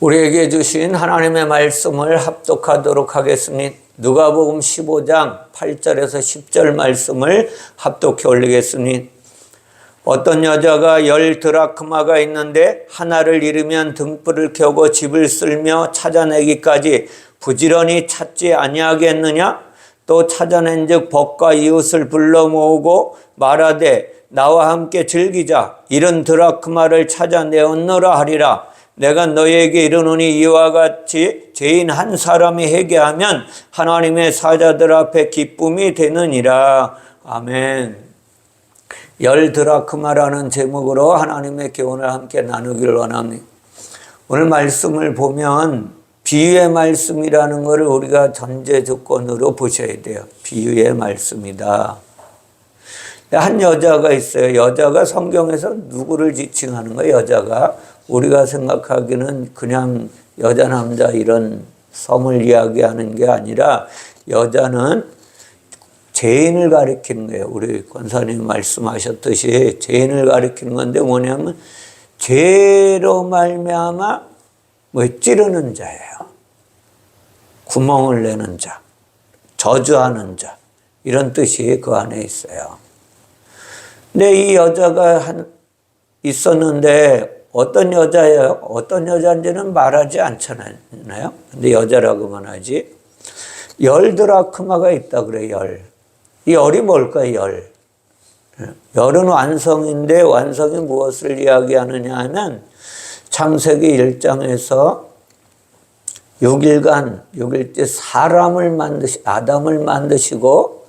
우리에게 주신 하나님의 말씀을 합독하도록 하겠습니다. 누가복음 15장 8절에서 10절 말씀을 합독해 올리겠습니다. 어떤 여자가 10 드라크마가 있는데 하나를 잃으면 등불을 켜고 집을 쓸며 찾아내기까지 부지런히 찾지 아니하겠느냐? 또 찾아낸즉 벗과 이웃을 불러 모으고 말하되 나와 함께 즐기자. 70 드라크마를 찾아내었노라 하리라. 내가 너희에게 이르노니 이와 같이 죄인 한 사람이 회개하면 하나님의 사자들 앞에 기쁨이 되느니라. 아멘. 10 드라크마라는 제목으로 하나님의 교훈을 함께 나누기를 원합니다. 오늘 말씀을 보면 비유의 말씀이라는 것을 우리가 전제 조건으로 보셔야 돼요. 비유의 말씀이다. 한 여자가 있어요. 여자가 성경에서 누구를 지칭하는 거예요? 여자가 우리가 생각하기는 그냥 여자 남자 이런 성을 이야기하는 게 아니라 여자는 죄인을 가리키는 거예요. 우리 권사님 말씀하셨듯이 죄인을 가리키는 건데 뭐냐면 죄로 말미암아 찌르는 자예요. 구멍을 내는 자, 저주하는 자 이런 뜻이 그 안에 있어요. 근데 이 여자가 있었는데 어떤 여자예요? 어떤 여자인지는 말하지 않잖아요. 근데 여자라고만 하지. 10 드라크마가 있다 그래, 10. 이 열이 뭘까요, 열? 열은 완성인데 완성이 무엇을 이야기하느냐 하면 창세기 1장에서 6일간, 6일째 아담을 만드시고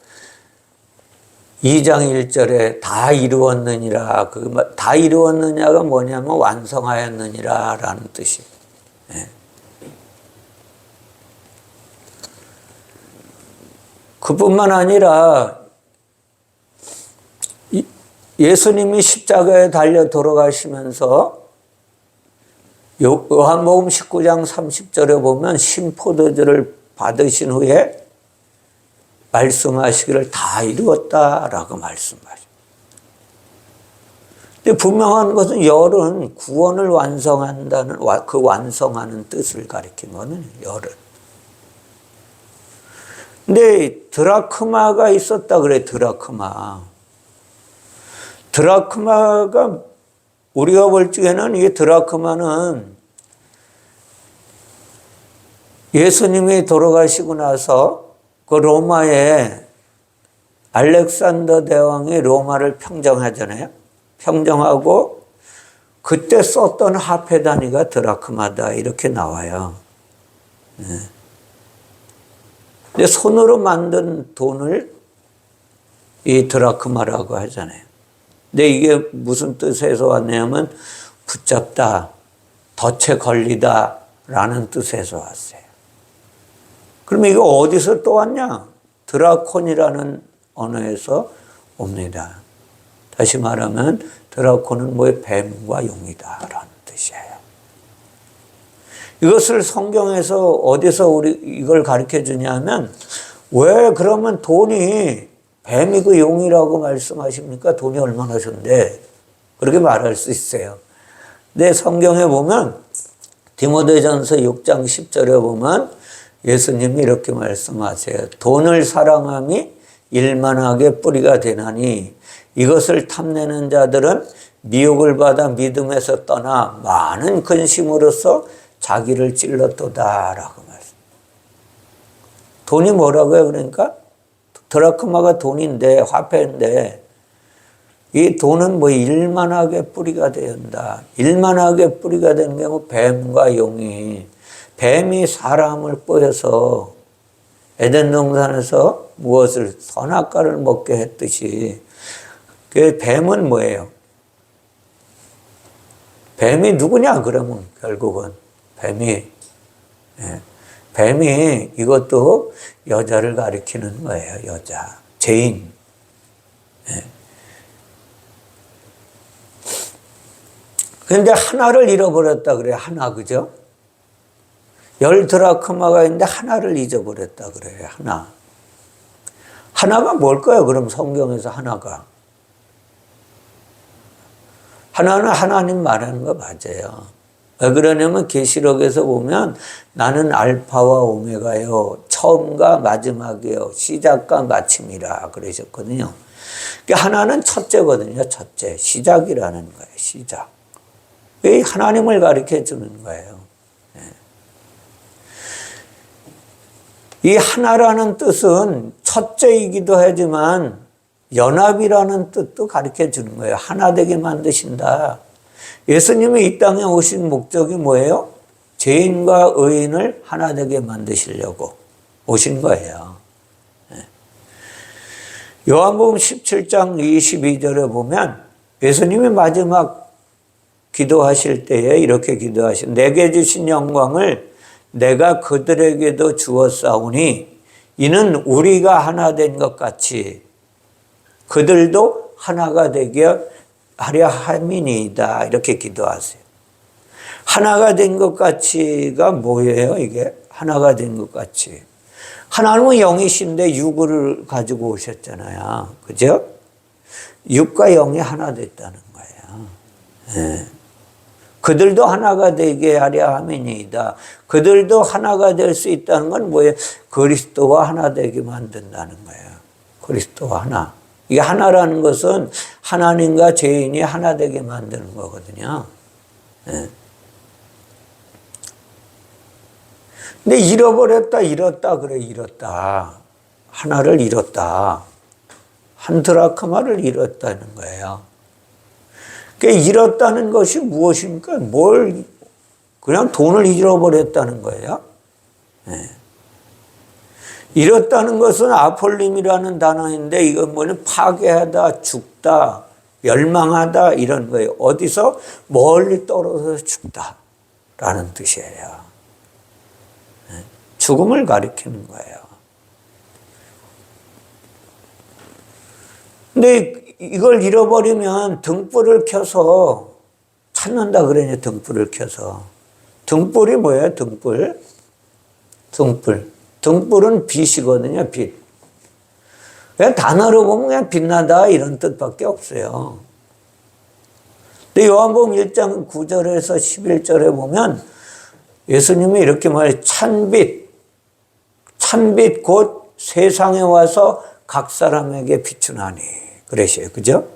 2장 1절에 다 이루었느니라. 다 이루었느냐가 뭐냐면 완성하였느니라 라는 뜻이. 그뿐만 아니라 예수님이 십자가에 달려 돌아가시면서 요한복음 19장 30절에 보면 신포도주를 받으신 후에 말씀하시기를 다 이루었다라고 말씀하십니다. 근데 분명한 것은 열은 구원을 완성한다는 그 완성하는 뜻을 가리키는 열은. 근데 드라크마가 있었다 그래. 드라크마가 우리가 볼 적에는 이 드라크마는 예수님이 돌아가시고 나서 그 로마에 알렉산더 대왕이 로마를 평정하잖아요. 평정하고 그때 썼던 화폐 단위가 드라크마다 이렇게 나와요. 근데 손으로 만든 돈을 이 드라크마라고 하잖아요. 근데 이게 무슨 뜻에서 왔냐면 붙잡다, 덫에 걸리다 라는 뜻에서 왔어요. 그러면 이거 어디서 또 왔냐? 드라콘이라는 언어에서 옵니다. 다시 말하면 드라콘은 뭐의 뱀과 용이다 라는 뜻이에요. 이것을 성경에서 어디서 우리 이걸 가르쳐 주냐면 왜 그러면 돈이 뱀이고 용이라고 말씀하십니까? 돈이 얼마나 좋은데 그렇게 말할 수 있어요. 근데 성경에 보면 디모데전서 6장 10절에 보면 예수님이 이렇게 말씀하세요. 돈을 사랑함이 일만하게 뿌리가 되나니 이것을 탐내는 자들은 미혹을 받아 믿음에서 떠나 많은 근심으로써 자기를 찔렀도다라고 말씀. 돈이 뭐라고요? 그러니까 드라크마가 돈인데 화폐인데 이 돈은 뭐 일만하게 뿌리가 된다. 일만하게 뿌리가 되는 게 뭐 뱀과 용이. 뱀이 사람을 뽀여서 에덴 동산에서 무엇을 선악과를 먹게 했듯이 그 뱀은 뭐예요? 뱀이 누구냐 그러면 결국은 뱀이 이것도 여자를 가리키는 거예요. 여자, 죄인. 그런데 하나를 잃어버렸다 그래요. 하나, 그죠? 10 드라크마가 있는데 하나를 잊어버렸다 그래요. 하나가 뭘까요? 그럼 성경에서 하나가. 하나는 하나님 말하는 거 맞아요. 왜 그러냐면 계시록에서 보면 나는 알파와 오메가요, 처음과 마지막이요, 시작과 마침이라 그러셨거든요. 그러니까 하나는 첫째거든요. 첫째, 시작이라는 거예요. 시작. 이 하나님을 가르쳐 주는 거예요. 이 하나라는 뜻은 첫째이기도 하지만 연합이라는 뜻도 가르쳐 주는 거예요. 하나 되게 만드신다. 예수님이 이 땅에 오신 목적이 뭐예요? 죄인과 의인을 하나 되게 만드시려고 오신 거예요. 요한복음 17장 22절에 보면 예수님이 마지막 기도하실 때에 이렇게 기도하신, 내게 주신 영광을 내가 그들에게도 주었사오니 이는 우리가 하나 된 것 같이 그들도 하나가 되게 하려 함이니이다. 이렇게 기도하세요. 하나가 된 것 같이가 뭐예요? 이게 하나가 된 것 같이. 하나님은 영이신데 육을 가지고 오셨잖아요. 그죠? 육과 영이 하나 됐다는 거예요. 네. 그들도 하나가 되게 하려 함이니이다. 그들도 하나가 될 수 있다는 건 뭐예요? 그리스도와 하나 되게 만든다는 거예요. 그리스도와 하나. 이게 하나라는 것은 하나님과 죄인이 하나 되게 만드는 거거든요. 네. 근데 잃어버렸다, 잃었다, 그래, 잃었다. 하나를 잃었다. 한 드라크마를 잃었다는 거예요. 그러니까 잃었다는 것이 무엇입니까? 그냥 돈을 잃어버렸다는 거예요. 네. 잃었다는 것은 아폴림이라는 단어인데 이건 뭐냐면 파괴하다, 죽다, 멸망하다 이런 거예요. 어디서 멀리 떨어져서 죽다라는 뜻이에요. 네. 죽음을 가리키는 거예요. 근데 이걸 잃어버리면 등불을 켜서 찾는다 그러냐, 등불을 켜서. 등불이 뭐예요, 등불? 등불은 빛이거든요, 빛. 그냥 단어로 보면 그냥 빛나다 이런 뜻밖에 없어요. 근데 요한복음 1장 9절에서 11절에 보면 예수님이 이렇게 말해요. 찬빛 곧 세상에 와서 각 사람에게 비추나니. 그러셔요. 그죠?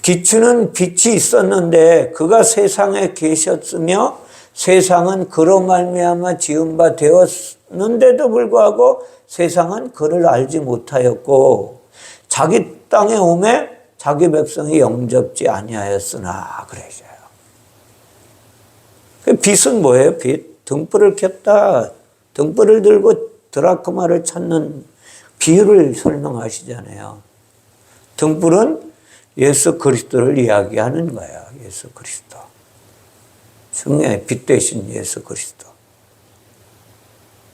비추는 빛이 있었는데 그가 세상에 계셨으며 세상은 그로 말미암아 지은 바 되었는데도 불구하고 세상은 그를 알지 못하였고 자기 땅에 오매 자기 백성이 영접지 아니하였으나 그러셔요. 빛은 뭐예요? 빛. 등불을 켰다. 등불을 들고 드라크마를 찾는 비유를 설명하시잖아요. 등불은 예수 그리스도를 이야기하는 거예요. 예수 그리스도. 승리의 빛 되신 예수 그리스도.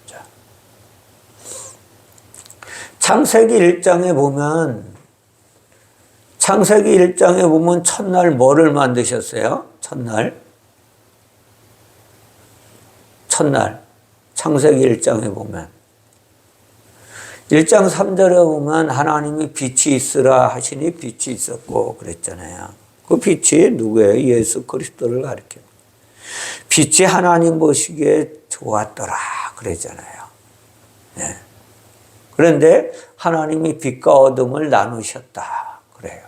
자. 창세기 1장에 보면 첫날 뭐를 만드셨어요? 첫날. 창세기 1장에 보면 1장 3절에 보면 하나님이 빛이 있으라 하시니 빛이 있었고 그랬잖아요. 그 빛이 누구예요? 예수 그리스도를 가리켜요. 빛이 하나님 보시기에 좋았더라 그랬잖아요. 네. 그런데 하나님이 빛과 어둠을 나누셨다 그래요.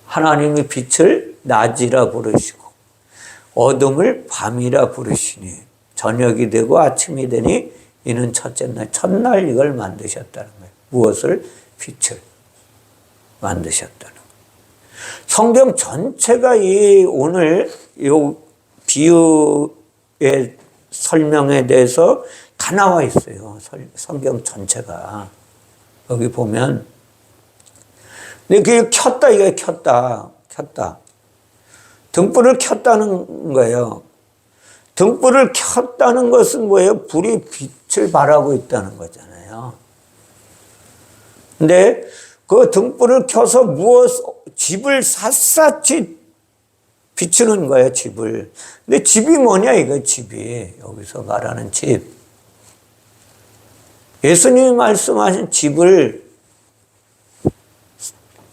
하나님이 빛을 낮이라 부르시고 어둠을 밤이라 부르시니 저녁이 되고 아침이 되니 이는 첫날 이걸 만드셨다는 거예요. 무엇을? 빛을 만드셨다는 거예요. 성경 전체가 오늘 이 비유의 설명에 대해서 다 나와 있어요. 성경 전체가. 여기 보면. 근데 그게 켰다, 이게 켰다. 등불을 켰다는 거예요. 등불을 켰다는 것은 뭐예요? 불이 빛을 발하고 있다는 거잖아요. 근데 그 등불을 켜서 집을 샅샅이 비추는 거예요, 집을. 근데 집이 뭐냐, 이거 집이. 여기서 말하는 집. 예수님이 말씀하신 집을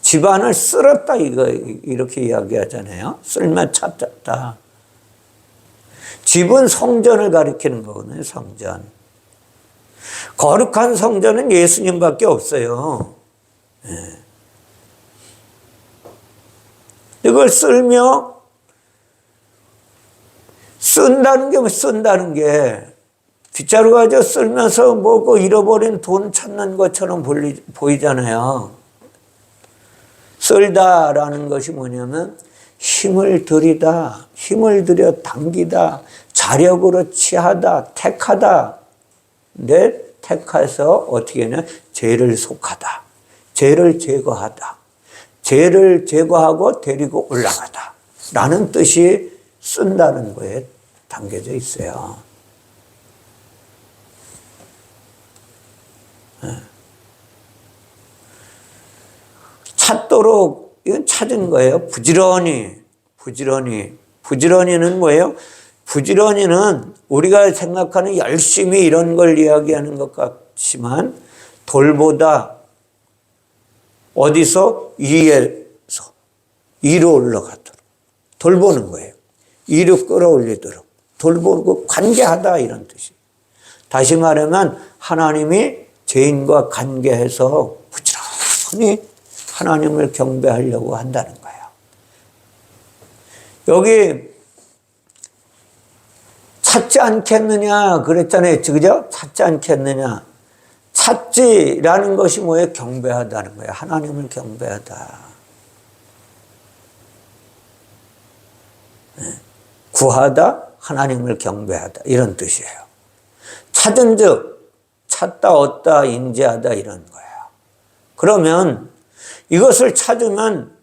집안을 쓸었다 이렇게 이야기하잖아요. 쓸며 찾았다. 집은 성전을 가리키는 거거든요. 성전. 거룩한 성전은 예수님밖에 없어요. 이걸 쓸며 쓴다는 게 쓴다는 게 빗자루 가지고 쓸면서 뭐고 잃어버린 돈 찾는 것처럼 보이잖아요. 쓸다라는 것이 뭐냐면 힘을 들이다, 힘을 들여 당기다, 자력으로 취하다, 택하다. 근데 택해서 어떻게 하냐? 죄를 속하다, 죄를 제거하다, 죄를 제거하고 데리고 올라가다 라는 뜻이 쓴다는 거에 담겨져 있어요. 찾도록, 이건 찾은 거예요. 부지런히는 뭐예요? 부지런히는 우리가 생각하는 열심히 이런 걸 이야기하는 것 같지만 돌보다 어디서? 위에서 위로 올라가도록 돌보는 거예요. 위로 끌어올리도록 돌보고 관계하다 이런 뜻이에요. 다시 말하면 하나님이 죄인과 관계해서 부지런히 하나님을 경배하려고 한다는 거예요. 여기 찾지 않겠느냐 그랬잖아요. 그죠? 찾지 않겠느냐. 찾지라는 것이 뭐예요? 경배하다는 거예요. 하나님을 경배하다. 구하다, 하나님을 경배하다 이런 뜻이에요. 찾은 즉 찾다, 얻다, 인지하다 이런 거예요. 그러면 이것을 찾으면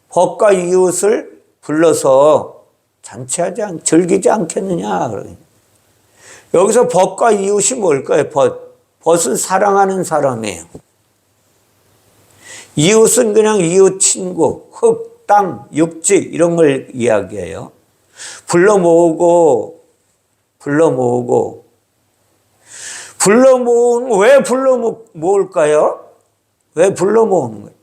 법과 이웃을 불러서 잔치하지 즐기지 않겠느냐. 여기서 법과 이웃이 뭘까요? 벗은 사랑하는 사람이에요. 이웃은 그냥 이웃 친구, 흙, 땅, 육지 이런 걸 이야기해요. 불러 모으고 왜 불러 모을까요? 왜 불러 모으는 거예요?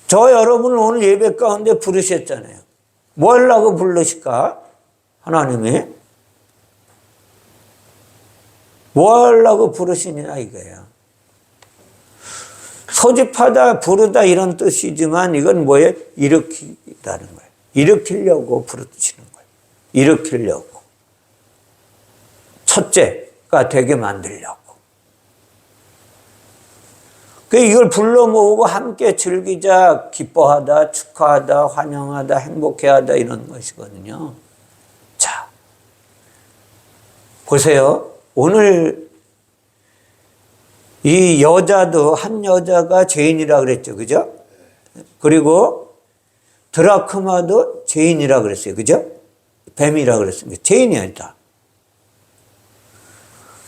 저 여러분을 오늘 예배 가운데 부르셨잖아요. 뭐 하려고 부르실까? 하나님이 뭐 하려고 부르시냐 이거예요. 소집하다, 부르다 이런 뜻이지만 이건 뭐예요? 일으키다는 거예요. 일으키려고 부르시는 거예요. 일으키려고. 첫째가 되게 만들려고. 이걸 불러 모으고 함께 즐기자, 기뻐하다, 축하하다, 환영하다, 행복해하다 이런 것이거든요. 자, 보세요. 오늘 이 여자도 한 여자가 죄인이라 그랬죠. 그죠? 그리고 드라크마도 죄인이라 그랬어요. 그죠? 뱀이라 그랬습니다. 죄인이 아니다.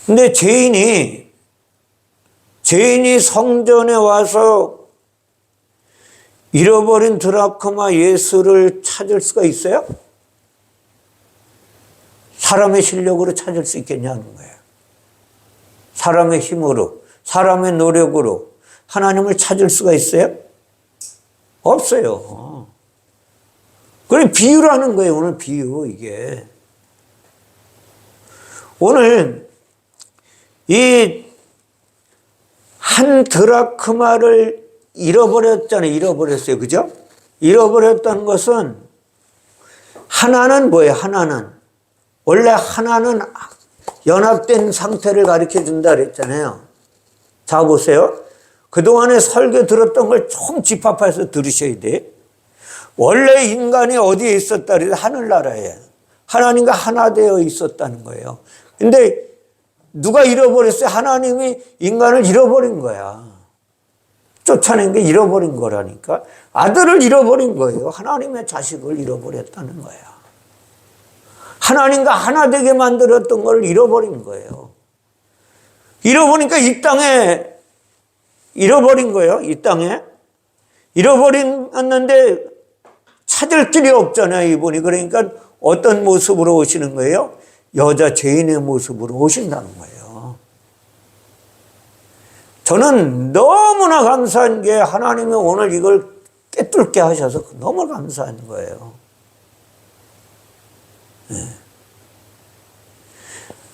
근데 죄인이 성전에 와서 잃어버린 드라크마 예수를 찾을 수가 있어요? 사람의 실력으로 찾을 수 있겠냐는 거예요. 사람의 힘으로, 사람의 노력으로 하나님을 찾을 수가 있어요? 없어요. 그래, 비유라는 거예요. 오늘 비유, 이게. 오늘 이 한 드라크마를 잃어버렸잖아요. 잃어버렸어요. 그죠? 잃어버렸다는 것은 하나는 뭐예요? 하나는. 원래 하나는 연합된 상태를 가르쳐 준다 그랬잖아요. 자, 보세요. 그동안에 설교 들었던 걸 좀 집합해서 들으셔야 돼. 원래 인간이 어디에 있었다 그래서 하늘나라에 하나님과 하나 되어 있었다는 거예요. 근데 누가 잃어버렸어요? 하나님이 인간을 잃어버린 거야. 쫓아낸 게 잃어버린 거라니까. 아들을 잃어버린 거예요. 하나님의 자식을 잃어버렸다는 거야. 하나님과 하나 되게 만들었던 걸 잃어버린 거예요. 잃어보니까 이 땅에 잃어버린 거예요. 이 땅에 잃어버렸는데 찾을 길이 없잖아요. 이분이. 그러니까 어떤 모습으로 오시는 거예요? 여자 죄인의 모습으로 오신다는 거예요. 저는 너무나 감사한 게 하나님이 오늘 이걸 깨뚫게 하셔서 너무 감사한 거예요.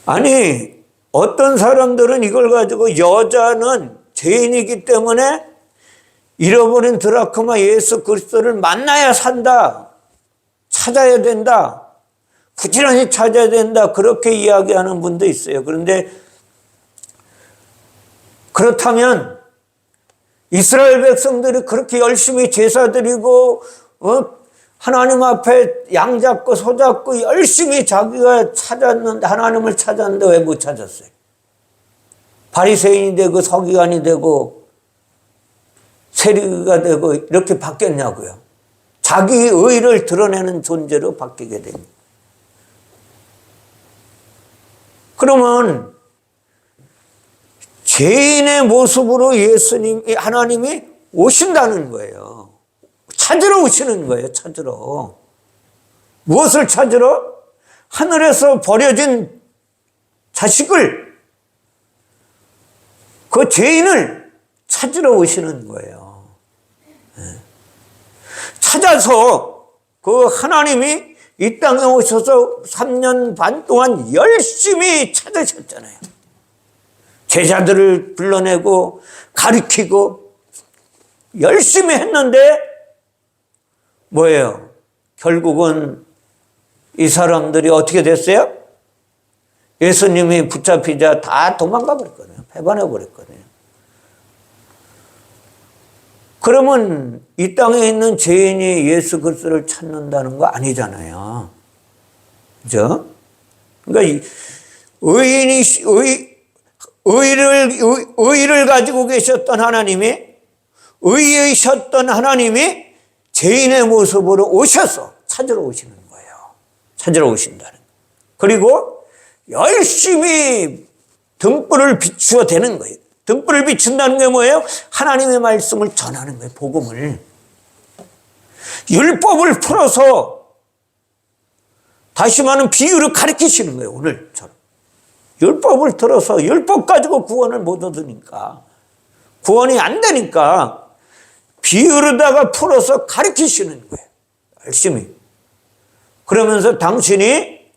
아니, 어떤 사람들은 이걸 가지고 여자는 죄인이기 때문에 잃어버린 드라크마 예수 그리스도를 만나야 산다, 찾아야 된다, 부지런히 찾아야 된다, 그렇게 이야기하는 분도 있어요. 그런데 그렇다면 이스라엘 백성들이 그렇게 열심히 제사 드리고 하나님 앞에 양 잡고 소 잡고 열심히 자기가 찾았는데, 하나님을 찾았는데 왜 못 찾았어요? 바리새인이 되고 서기관이 되고 세리가 되고 이렇게 바뀌었냐고요. 자기 의를 드러내는 존재로 바뀌게 됩니다. 그러면 죄인의 모습으로 하나님이 오신다는 거예요. 찾으러 오시는 거예요. 찾으러. 무엇을 찾으러? 하늘에서 버려진 자식을, 그 죄인을 찾으러 오시는 거예요. 찾아서 그 하나님이 이 땅에 오셔서 3년 반 동안 열심히 찾으셨잖아요. 제자들을 불러내고 가르치고 열심히 했는데 뭐예요? 결국은 이 사람들이 어떻게 됐어요? 예수님이 붙잡히자 다 도망가 버렸거든요. 배반해 버렸거든요. 그러면 이 땅에 있는 죄인이 예수 그리스도를 찾는다는 거 아니잖아요. 그죠? 그러니까 의를 가지고 계셨던 하나님이, 의이셨던 하나님이 죄인의 모습으로 오셔서 찾으러 오시는 거예요. 찾으러 오신다는 거예요. 그리고 열심히 등불을 비추어 대는 거예요. 등불을 비춘다는 게 뭐예요? 하나님의 말씀을 전하는 거예요. 복음을. 율법을 풀어서 다시 말하면 비유를 가르치시는 거예요. 오늘처럼. 율법을 들어서 율법 가지고 구원을 못 얻으니까, 구원이 안 되니까 비유로다가 풀어서 가르치시는 거예요. 열심히. 그러면서 당신이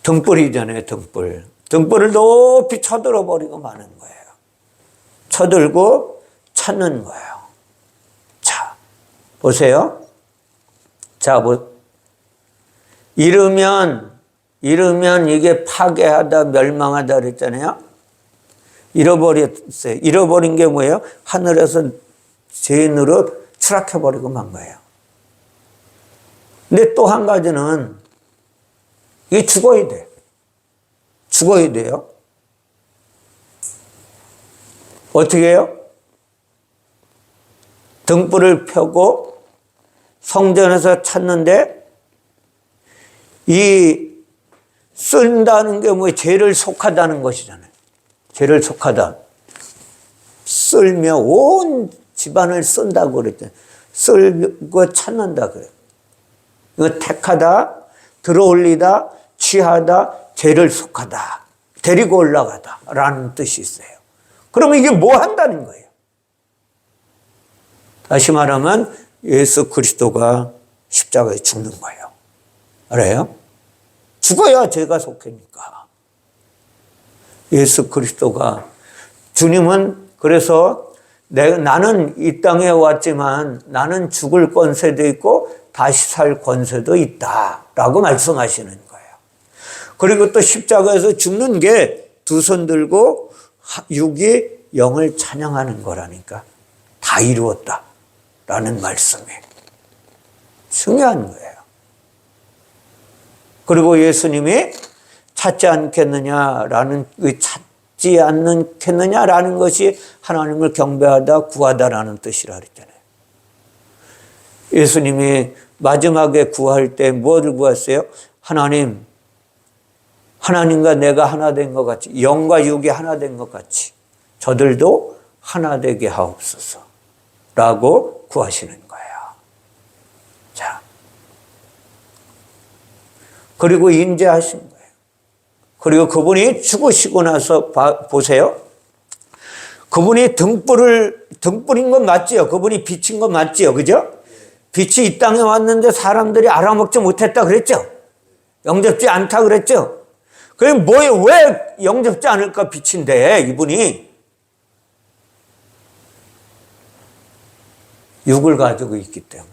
등불이잖아요. 등불을 높이 쳐들어 버리고 마는 거예요. 쳐들고 찾는 거예요. 자, 보세요. 자, 잃으면 이게 파괴하다, 멸망하다 그랬잖아요. 잃어버렸어요. 잃어버린 게 뭐예요? 하늘에서 죄인으로 추락해버리고 만 거예요. 근데 또 한 가지는 이게 죽어야 돼. 죽어야 돼요. 어떻게 해요? 등불을 펴고 성전에서 찾는데, 이 쓴다는 게 뭐 죄를 속하다는 것이잖아요. 죄를 속하다. 쓸며 온 집안을 쓴다고 그랬잖아요. 쓸고 찾는다 그래요. 이거 택하다, 들어올리다, 취하다, 죄를 속하다, 데리고 올라가다 라는 뜻이 있어요. 그러면 이게 뭐 한다는 거예요? 다시 말하면 예수 그리스도가 십자가에 죽는 거예요. 알아요? 죽어야 죄가 속하니까. 예수 그리스도가, 주님은 그래서 나는 이 땅에 왔지만 나는 죽을 권세도 있고 다시 살 권세도 있다 라고 말씀하시는 거예요. 그리고 또 십자가에서 죽는 게 두 손 들고 육이 영을 찬양하는 거라니까. 다 이루었다 라는 말씀이 중요한 거예요. 그리고 예수님이 찾지 않겠느냐라는, 찾지 않겠느냐라는 것이 하나님을 경배하다, 구하다라는 뜻이라 그랬잖아요. 예수님이 마지막에 구할 때 무엇을 구했어요? 하나님과 내가 하나 된 것 같이, 영과 육이 하나 된 것 같이 저들도 하나 되게 하옵소서 라고 구하시는 거예요. 자, 그리고 인재하신 거예요. 그리고 그분이 죽으시고 나서 보세요. 그분이 등불인 건 맞지요? 그분이 빛인 건 맞지요? 그죠? 빛이 이 땅에 왔는데 사람들이 알아먹지 못했다 그랬죠? 영접지 않다 그랬죠? 그럼 왜 영접지 않을까? 빛인데 이분이 육을 가지고 있기 때문에,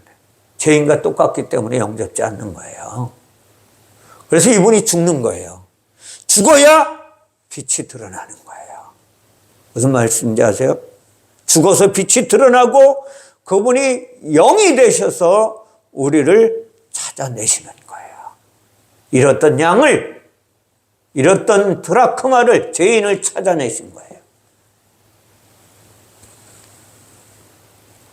죄인과 똑같기 때문에 영접지 않는 거예요. 그래서 이분이 죽는 거예요. 죽어야 빛이 드러나는 거예요. 무슨 말씀인지 아세요? 죽어서 빛이 드러나고 그분이 영이 되셔서 우리를 찾아내시는 거예요. 잃었던 양을, 잃었던 드라크마를, 죄인을 찾아내신 거예요.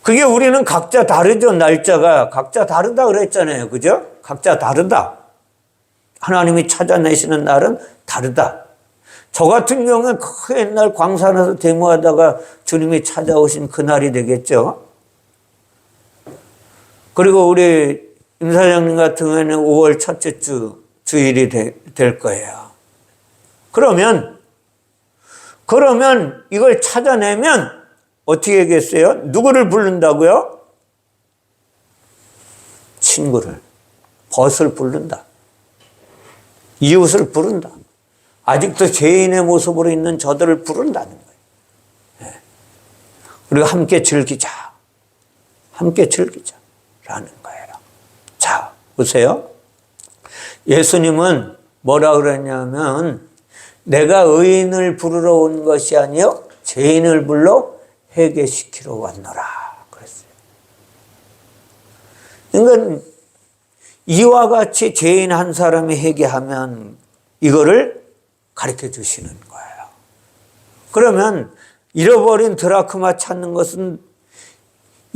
그게 우리는 각자 다르죠. 날짜가 각자 다르다 그랬잖아요. 그죠? 각자 다르다. 하나님이 찾아내시는 날은 다르다. 저 같은 경우는 그 옛날 광산에서 데모하다가 주님이 찾아오신 그날이 되겠죠. 그리고 우리 임 사장님 같은 경우에는 5월 첫째 주일이 될 거예요. 그러면 이걸 찾아내면 어떻게 하겠어요? 누구를 부른다고요? 친구를, 벗을 부른다. 이웃을 부른다. 아직도 죄인의 모습으로 있는 저들을 부른다는 거예요. 네. 그리고 함께 즐기자. 함께 즐기자라는 거예요. 자, 보세요. 예수님은 뭐라 그랬냐면 내가 의인을 부르러 온 것이 아니요 죄인을 불러 회개시키러 왔노라 그랬어요. 그러니까 이와 같이 죄인 한 사람이 회개하면 이거를 가르쳐 주시는 거예요. 그러면 잃어버린 드라크마 찾는 것은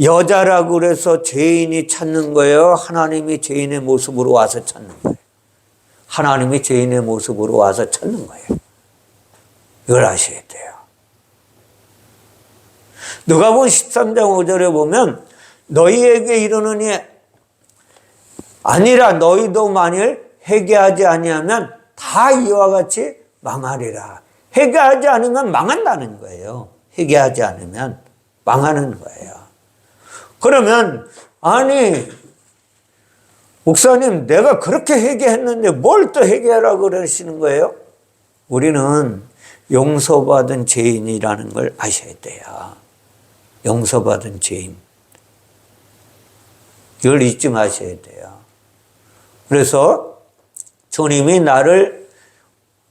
여자라고 그래서 죄인이 찾는 거예요? 하나님이 죄인의 모습으로 와서 찾는 거예요? 하나님이 죄인의 모습으로 와서 찾는 거예요. 이걸 아셔야 돼요. 누가복음 13장 5절에 보면 너희에게 이르노니 아니라 너희도 만일 회개하지 아니하면 다 이와 같이 망하리라. 회개하지 않으면 망한다는 거예요. 회개하지 않으면 망하는 거예요. 그러면 아니 목사님 내가 그렇게 회개했는데 뭘 또 회개하라고 그러시는 거예요? 우리는 용서받은 죄인이라는 걸 아셔야 돼요. 용서받은 죄인. 이걸 잊지 마셔야 돼요. 그래서 주님이 나를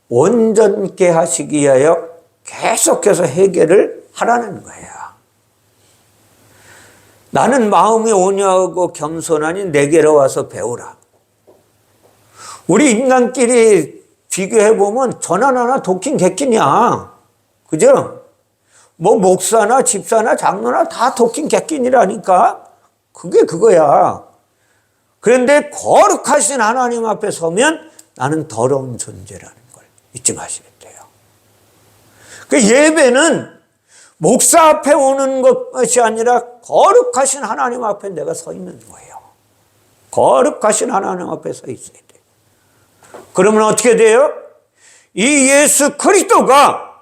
온전케 하시기 위하여 계속해서 회개를 하라는 거예요. 나는 마음이 온유하고 겸손하니 내게로 와서 배우라. 우리 인간끼리 비교해보면 전하나나 독긴 객긴이야. 그죠? 뭐 목사나 집사나 장로나 다 독긴 객긴이라니까. 그게 그거야. 그런데 거룩하신 하나님 앞에 서면 나는 더러운 존재라는 걸 잊지 마셔야 돼요. 그 예배는 목사 앞에 오는 것이 아니라 거룩하신 하나님 앞에 내가 서 있는 거예요. 거룩하신 하나님 앞에 서 있어야 돼요. 그러면 어떻게 돼요? 이 예수 그리스도가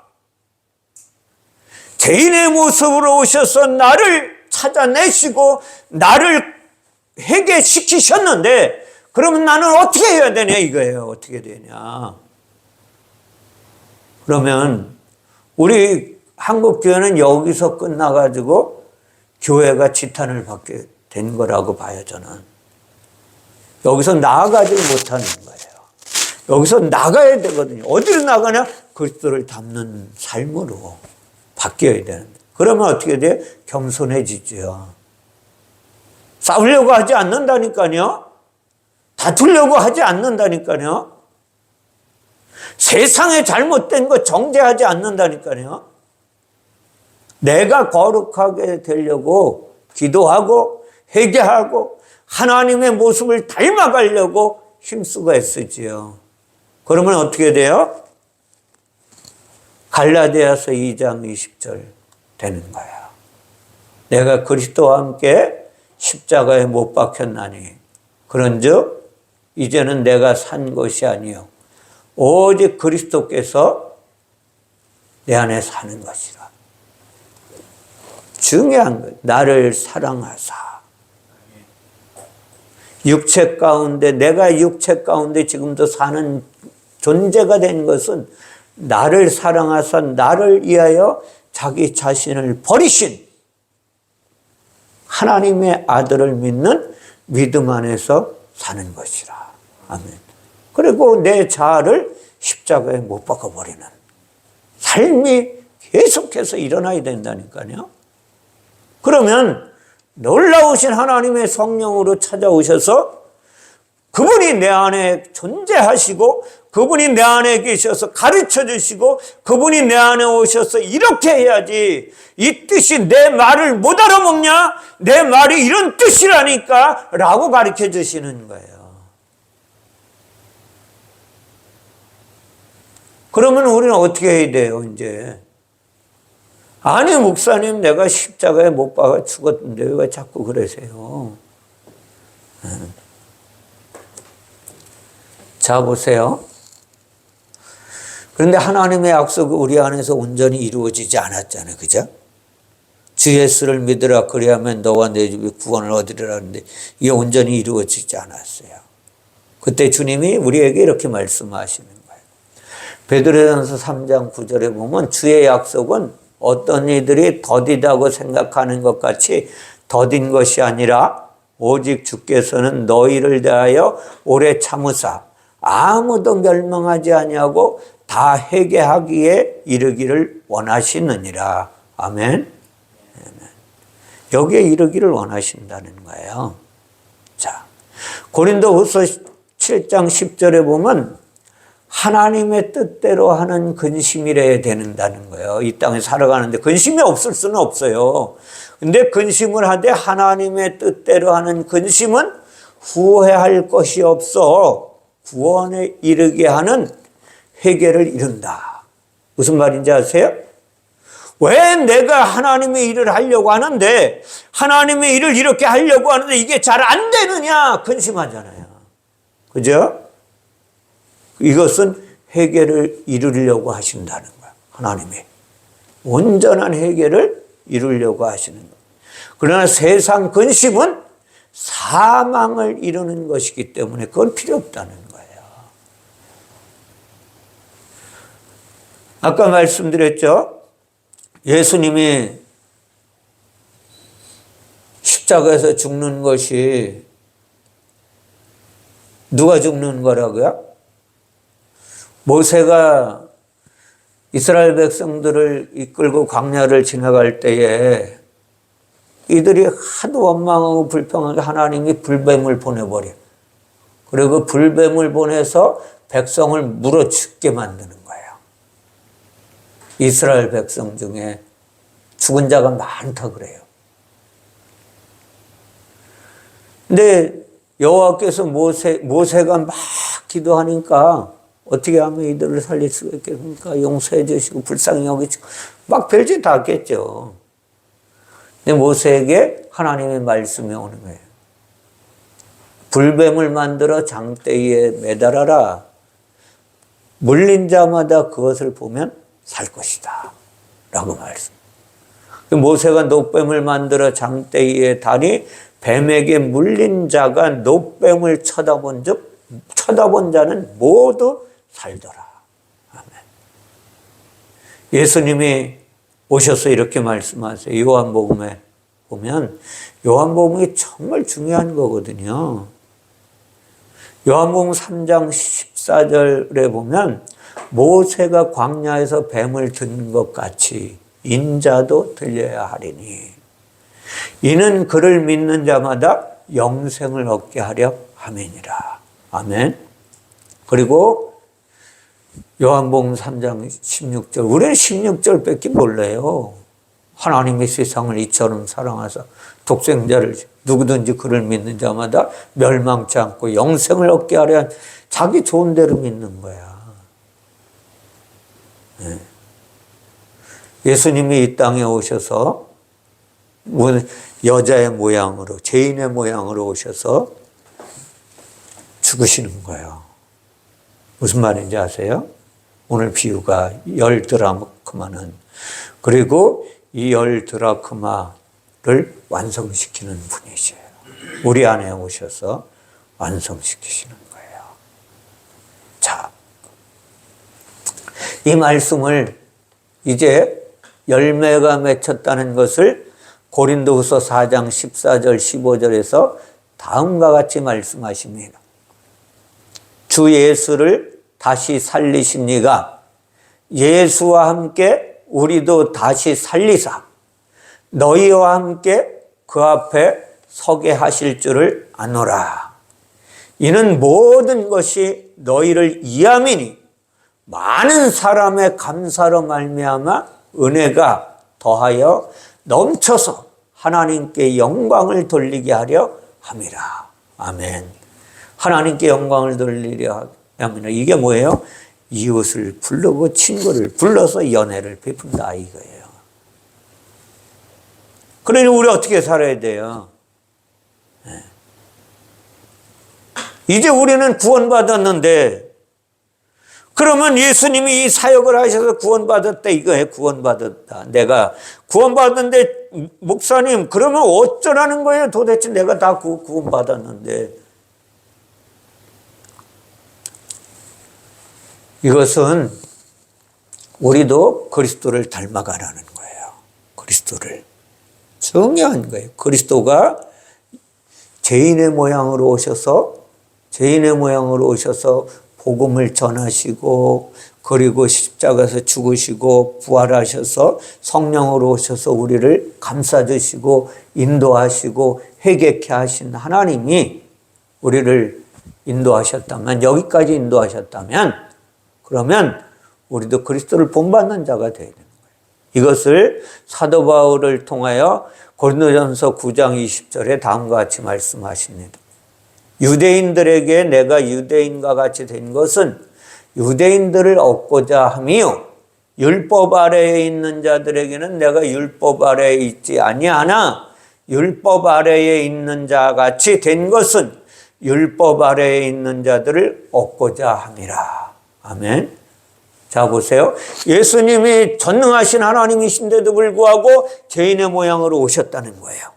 죄인의 모습으로 오셔서 나를 찾아내시고 나를 회개시키셨는데 그러면 나는 어떻게 해야 되냐 이거예요. 어떻게 되냐. 그러면 우리 한국교회는 여기서 끝나가지고 교회가 지탄을 받게 된 거라고 봐요. 저는. 여기서 나아가지 못하는 거예요. 여기서 나가야 되거든요. 어디로 나가냐? 그리스도를 닮는 삶으로 바뀌어야 되는데. 그러면 어떻게 돼? 겸손해지죠. 싸우려고 하지 않는다니까요. 다투려고 하지 않는다니까요. 세상에 잘못된 거 정죄하지 않는다니까요. 내가 거룩하게 되려고 기도하고 회개하고 하나님의 모습을 닮아가려고 힘쓰고 애쓰지요. 그러면 어떻게 돼요? 갈라디아서 2장 20절 되는 거예요. 내가 그리스도와 함께 십자가에 못 박혔나니 그런즉 이제는 내가 산 것이 아니요 오직 그리스도께서 내 안에 사는 것이라. 중요한 거예요. 나를 사랑하사. 육체 가운데, 내가 육체 가운데 지금도 사는 존재가 된 것은 나를 사랑하사 나를 위하여 자기 자신을 버리신 하나님의 아들을 믿는 믿음 안에서 사는 것이라. 아멘. 그리고 내 자아를 십자가에 못 박아버리는 삶이 계속해서 일어나야 된다니까요. 그러면 놀라우신 하나님의 성령으로 찾아오셔서 그분이 내 안에 존재하시고 그분이 내 안에 계셔서 가르쳐 주시고 그분이 내 안에 오셔서 이렇게 해야지, 이 뜻이 내 말을 못 알아먹냐? 내 말이 이런 뜻이라니까 라고 가르쳐 주시는 거예요. 그러면 우리는 어떻게 해야 돼요, 이제? 아니, 목사님, 내가 십자가에 못 박아 죽었는데 왜 자꾸 그러세요? 자, 보세요. 그런데 하나님의 약속이 우리 안에서 온전히 이루어지지 않았잖아요. 그죠? 주 예수를 믿으라, 그리하면 너와 내 집이 구원을 얻으리라 하는데 이게 온전히 이루어지지 않았어요. 그때 주님이 우리에게 이렇게 말씀하시는 거예요. 베드로전서 3장 9절에 보면 주의 약속은 어떤 이들이 더디다고 생각하는 것 같이 더딘 것이 아니라 오직 주께서는 너희를 대하여 오래 참으사 아무도 멸망하지 아니하고 다 회개하기에 이르기를 원하시느니라. 아멘. 여기에 이르기를 원하신다는 거예요. 자, 고린도후서 7장 10절에 보면 하나님의 뜻대로 하는 근심이래야 된다는 거예요. 이 땅에 살아가는데 근심이 없을 수는 없어요. 근데 근심을 하되 하나님의 뜻대로 하는 근심은 후회할 것이 없어 구원에 이르게 하는 회개를 이룬다. 무슨 말인지 아세요? 왜 내가 하나님의 일을 하려고 하는데, 하나님의 일을 이렇게 하려고 하는데 이게 잘 안 되느냐 근심하잖아요. 그죠? 이것은 회개를 이루려고 하신다는 거예요. 하나님이 온전한 회개를 이루려고 하시는 거예요. 그러나 세상 근심은 사망을 이루는 것이기 때문에 그건 필요 없다는 거예요. 아까 말씀드렸죠? 예수님이 십자가에서 죽는 것이 누가 죽는 거라고요? 모세가 이스라엘 백성들을 이끌고 광야를 지나갈 때에 이들이 하도 원망하고 불평하게 하나님이 불뱀을 보내버려. 그리고 불뱀을 보내서 백성을 물어 죽게 만드는 거예요. 이스라엘 백성 중에 죽은 자가 많다 그래요. 근데 여호와께서 모세가 막 기도하니까 어떻게 하면 이들을 살릴 수가 있겠습니까? 용서해 주시고 불쌍히 여기시고 막 별짓 다 했겠죠. 근데 모세에게 하나님의 말씀이 오는 거예요. 불뱀을 만들어 장대에 매달아라. 물린 자마다 그것을 보면 살 것이다. 라고 말씀. 모세가 노뱀을 만들어 장대에 다니 뱀에게 물린 자가 노뱀을 쳐다본 자는 모두 살더라. 아멘. 예수님이 오셔서 이렇게 말씀하세요. 요한복음에 보면 요한복음이 정말 중요한 거거든요. 요한복음 3장 14절에 보면 모세가 광야에서 뱀을 듣는 것 같이 인자도 들려야 하리니 이는 그를 믿는 자마다 영생을 얻게 하려 함이니라. 아멘. 그리고 요한복음 3장 16절, 우리는 16절밖에 몰라요. 하나님이 세상을 이처럼 사랑하사 독생자를 누구든지 그를 믿는 자마다 멸망치 않고 영생을 얻게 하려 자기 좋은 대로 믿는 거야. 네. 예수님이 이 땅에 오셔서 여자의 모양으로, 죄인의 모양으로 오셔서 죽으시는 거예요. 무슨 말인지 아세요? 오늘 비유가 열드라만은. 그리고 이 열 드라크마를 완성시키는 분이세요. 우리 안에 오셔서 완성시키시는 거예요. 자, 이 말씀을 이제 열매가 맺혔다는 것을 고린도후서 4장 14절 15절에서 다음과 같이 말씀하십니다. 주 예수를 다시 살리십니까? 예수와 함께 우리도 다시 살리사 너희와 함께 그 앞에 서게 하실 줄을 아노라. 이는 모든 것이 너희를 이함이니 많은 사람의 감사로 말미암아 은혜가 더하여 넘쳐서 하나님께 영광을 돌리게 하려 함이라. 아멘. 하나님께 영광을 돌리려 함이라. 이게 뭐예요? 이웃을 부르고 친구를 불러서 연애를 베푼다 이거예요. 그러니 우리 어떻게 살아야 돼요? 이제 우리는 구원받았는데 그러면 예수님이 이 사역을 하셔서 구원받았다 이거예요. 구원받았다. 내가 구원받았는데 목사님 그러면 어쩌라는 거예요? 도대체 내가 다 구원받았는데. 이것은 우리도 그리스도를 닮아가라는 거예요. 그리스도를. 중요한 거예요. 그리스도가 죄인의 모양으로 오셔서 복음을 전하시고 그리고 십자가에서 죽으시고 부활하셔서 성령으로 오셔서 우리를 감싸주시고 인도하시고 회개케 하신 하나님이 우리를 인도하셨다면 여기까지 인도하셨다면 그러면 우리도 그리스도를 본받는 자가 되어야 되는 거예요. 이것을 사도 바울을 통하여 고린도전서 9장 20절에 다음과 같이 말씀하십니다. 유대인들에게 내가 유대인과 같이 된 것은 유대인들을 얻고자 함이요 율법 아래에 있는 자들에게는 내가 율법 아래에 있지 아니하나 율법 아래에 있는 자 같이 된 것은 율법 아래에 있는 자들을 얻고자 함이라. 아멘. 자 보세요. 예수님이 전능하신 하나님이신데도 불구하고 죄인의 모양으로 오셨다는 거예요.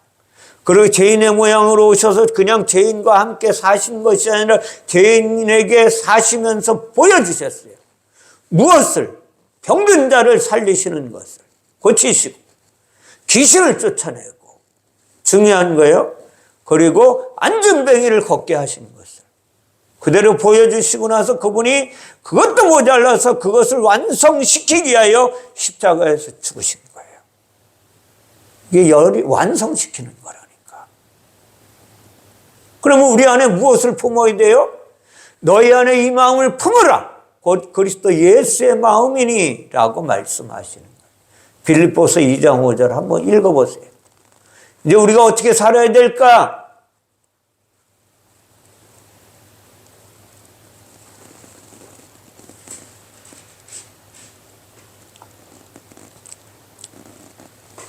그리고 죄인의 모양으로 오셔서 그냥 죄인과 함께 사신 것이 아니라 죄인에게 사시면서 보여주셨어요. 무엇을? 병든 자를 살리시는 것을 고치시고 귀신을 쫓아내고 중요한 거예요. 그리고 안전뱅이를 걷게 하시는 것을 그대로 보여주시고 나서 그분이 그것도 모자라서 그것을 완성시키기 위하여 십자가에서 죽으신 거예요. 이게 완성시키는 거라니까. 그러면 우리 안에 무엇을 품어야 돼요? 너희 안에 이 마음을 품으라. 곧 그리스도 예수의 마음이니 라고 말씀하시는 거예요. 빌립보서 2장 5절 한번 읽어보세요. 이제 우리가 어떻게 살아야 될까?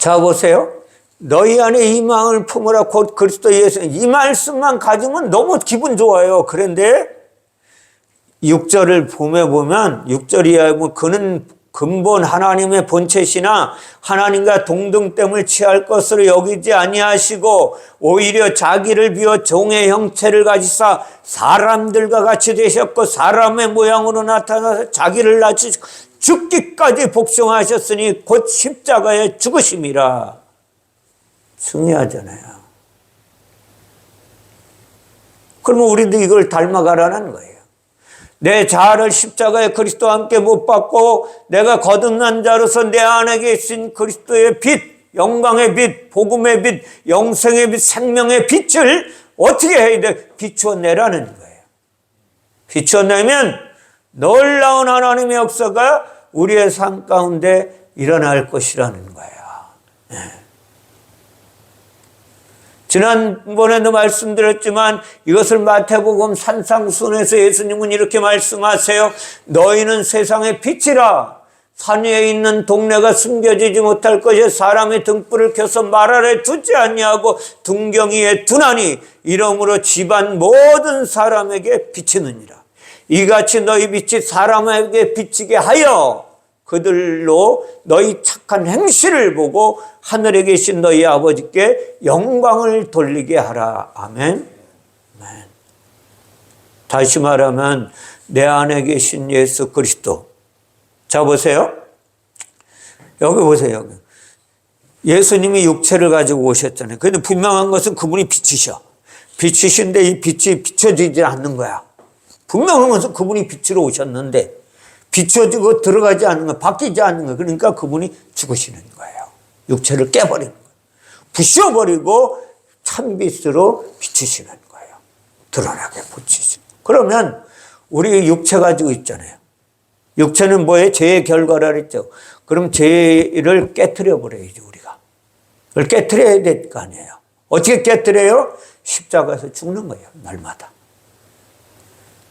자 보세요. 너희 안에 이 마음을 품으라 곧 그리스도 예수. 이 말씀만 가지면 너무 기분 좋아요. 그런데 6절을 보면 6절 이하에 그는 근본 하나님의 본체시나 하나님과 동등됨을 취할 것으로 여기지 아니하시고 오히려 자기를 비워 종의 형체를 가지사 사람들과 같이 되셨고 사람의 모양으로 나타나서 자기를 낮추시고 죽기까지 복종하셨으니 곧 십자가에 죽으심이라. 중요하잖아요. 그러면 우리도 이걸 닮아가라는 거예요. 내 자아를 십자가에 그리스도와 함께 못 받고 내가 거듭난 자로서 내 안에 계신 그리스도의 빛, 영광의 빛, 복음의 빛, 영생의 빛, 생명의 빛을 어떻게 해야 돼? 비추어내라는 거예요. 비추어내면 놀라운 하나님의 역사가 우리의 삶 가운데 일어날 것이라는 거예요. 네. 지난번에도 말씀드렸지만 이것을 마태복음 산상순에서 예수님은 이렇게 말씀하세요. 너희는 세상의 빛이라. 산 위에 있는 동네가 숨겨지지 못할 것이 사람의 등불을 켜서 말 아래 두지 아니하고 등경 위에 두나니 이러므로 집안 모든 사람에게 비치느니라. 이같이 너희 빛이 사람에게 비치게 하여 그들로 너희 착한 행실을 보고 하늘에 계신 너희 아버지께 영광을 돌리게 하라. 아멘. 아멘. 다시 말하면 내 안에 계신 예수 그리스도. 자, 보세요. 여기 보세요. 예수님이 육체를 가지고 오셨잖아요. 그런데 분명한 것은 그분이 빛이셔. 빛이신데 이 빛이 비춰지지 않는 거야. 분명한 것은 그분이 빛으로 오셨는데 비춰지고 들어가지 않는 거, 바뀌지 않는 거. 그러니까 그분이 죽으시는 거예요. 육체를 깨버리는 거예요. 부셔버리고 참빛으로 비추시는 거예요. 드러나게 비추시는 거예요. 그러면 우리 육체 가지고 있잖아요. 육체는 뭐예요? 죄의 결과라 그랬죠. 그럼 죄를 깨트려 버려야죠, 우리가. 그걸 깨트려야 될 거 아니에요. 어떻게 깨트려요? 십자가에서 죽는 거예요, 날마다.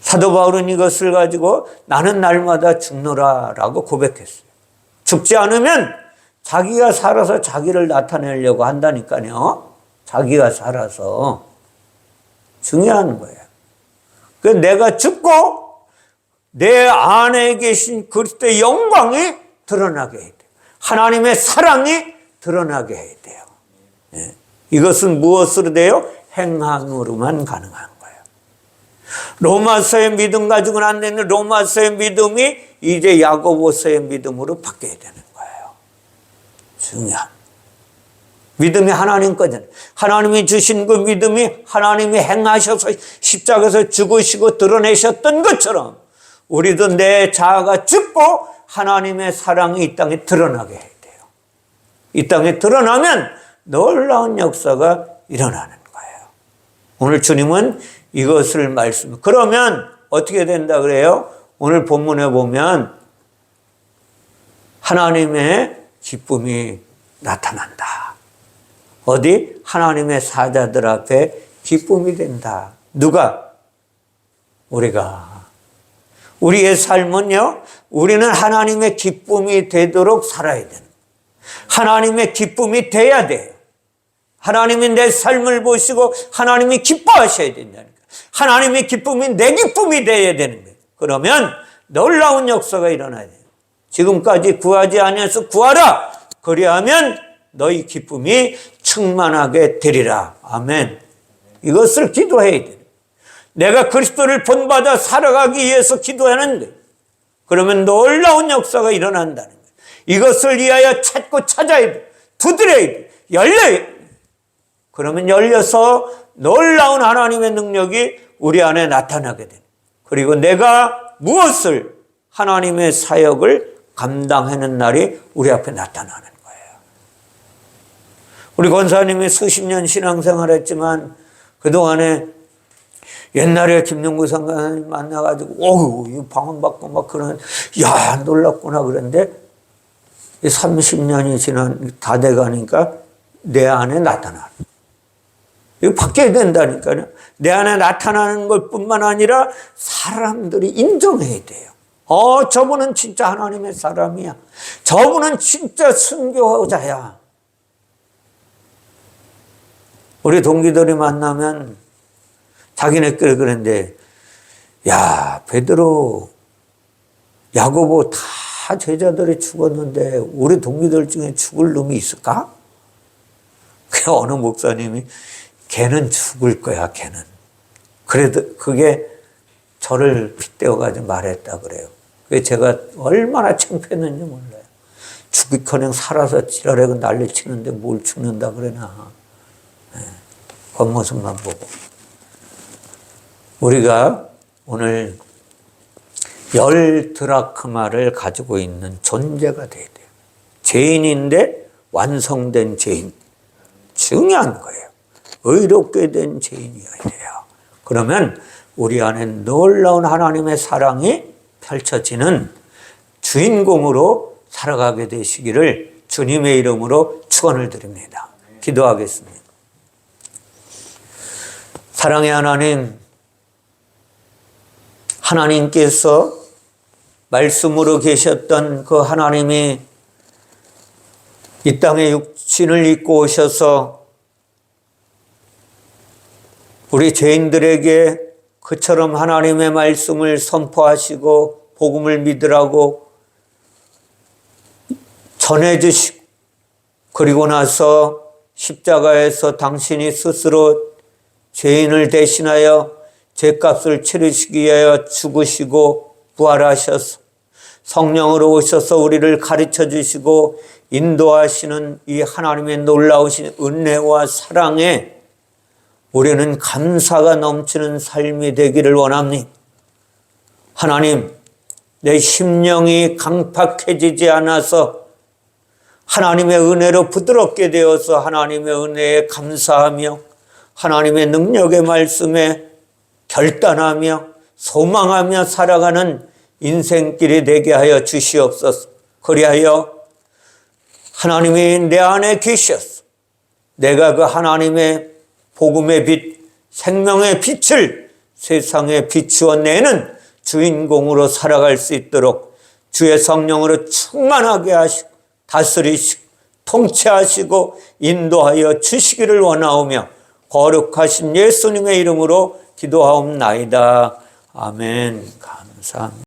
사도 바울은 이것을 가지고 나는 날마다 죽노라라고 고백했어요. 죽지 않으면 자기가 살아서 자기를 나타내려고 한다니까요. 자기가 살아서. 중요한 거예요. 그 내가 죽고 내 안에 계신 그리스도의 영광이 드러나게 해야 돼요. 하나님의 사랑이 드러나게 해야 돼요. 네. 이것은 무엇으로 돼요? 행함으로만 가능한 거예요. 로마서의 믿음 가지고는 안 되는 로마서의 믿음이 이제 야고보서의 믿음으로 바뀌어야 되는 거예요. 중요한. 믿음이 하나님 거잖아요. 하나님이 주신 그 믿음이 하나님이 행하셔서 십자가에서 죽으시고 드러내셨던 것처럼 우리도 내 자아가 죽고 하나님의 사랑이 이 땅에 드러나게 해야 돼요. 이 땅에 드러나면 놀라운 역사가 일어나는 거예요. 오늘 주님은 이것을 그러면 어떻게 된다 그래요? 오늘 본문에 보면 하나님의 기쁨이 나타난다. 어디? 하나님의 사자들 앞에 기쁨이 된다. 누가? 우리가. 우리의 삶은요, 우리는 하나님의 기쁨이 되도록 살아야 되는 거예요. 하나님의 기쁨이 돼야 돼요. 하나님이 내 삶을 보시고 하나님이 기뻐하셔야 된다는 거예요. 하나님의 기쁨이 내 기쁨이 돼야 되는 거예요. 그러면 놀라운 역사가 일어나야 돼요. 지금까지 구하지 아니해서 구하라. 그리하면 너희 기쁨이 충만하게 되리라. 아멘. 이것을 기도해야 돼요. 내가 그리스도를 본받아 살아가기 위해서 기도하는 거예요. 그러면 놀라운 역사가 일어난다는 거예요. 이것을 위하여 찾고 찾아야 돼요. 두드려야 돼요. 열려야 돼요. 그러면 열려서 놀라운 하나님의 능력이 우리 안에 나타나게 돼요. 그리고 내가 무엇을 하나님의 사역을 감당하는 날이 우리 앞에 나타나는 거예요. 우리 권사님이 수십 년 신앙생활 했지만 그동안에 옛날에 김용구 상관님 만나가지고 어휴 방언받고 막 그런 야 놀랍구나 그런데 30년이 다 돼가니까 내 안에 나타나. 이거 바뀌어야 된다니까요. 내 안에 나타나는 것뿐만 아니라 사람들이 인정해야 돼요. 저분은 진짜 하나님의 사람이야. 저분은 진짜 순교자야. 우리 동기들이 만나면 자기네끼리 그런데 야 베드로 야고보 다 제자들이 죽었는데 우리 동기들 중에 죽을 놈이 있을까? 그 어느 목사님이 걔는 죽을 거야 걔는. 그래도 그게 저를 빗대어가지고 말했다 그래요. 그게 제가 얼마나 창피했는지 몰라요. 죽기커녕 살아서 지랄하고 난리치는데 뭘 죽는다 그러나. 네. 겉모습만 보고. 우리가 오늘 10드라크마를 가지고 있는 존재가 돼야 돼요. 죄인인데 완성된 죄인. 중요한 거예요. 의롭게 된 죄인이어야 돼요. 그러면 우리 안에 놀라운 하나님의 사랑이 펼쳐지는 주인공으로 살아가게 되시기를 주님의 이름으로 축원을 드립니다. 기도하겠습니다. 사랑의 하나님, 하나님께서 말씀으로 계셨던 그 하나님이 이 땅에 육신을 입고 오셔서 우리 죄인들에게 그처럼 하나님의 말씀을 선포하시고 복음을 믿으라고 전해주시고, 그리고 나서 십자가에서 당신이 스스로 죄인을 대신하여 죄값을 치르시기 위하여 죽으시고 부활하셔서 성령으로 오셔서 우리를 가르쳐 주시고 인도하시는 이 하나님의 놀라우신 은혜와 사랑에 우리는 감사가 넘치는 삶이 되기를 원합니다. 하나님, 내 심령이 강팍해지지 않아서 하나님의 은혜로 부드럽게 되어서 하나님의 은혜에 감사하며 하나님의 능력의 말씀에 결단하며 소망하며 살아가는 인생길이 되게 하여 주시옵소서. 그리하여 하나님이 내 안에 계셔서 내가 그 하나님의 복음의 빛, 생명의 빛을 세상에 비추어 내는 주인공으로 살아갈 수 있도록 주의 성령으로 충만하게 하시고 다스리시고 통치하시고 인도하여 주시기를 원하오며 거룩하신 예수님의 이름으로 기도하옵나이다. 아멘. 감사합니다.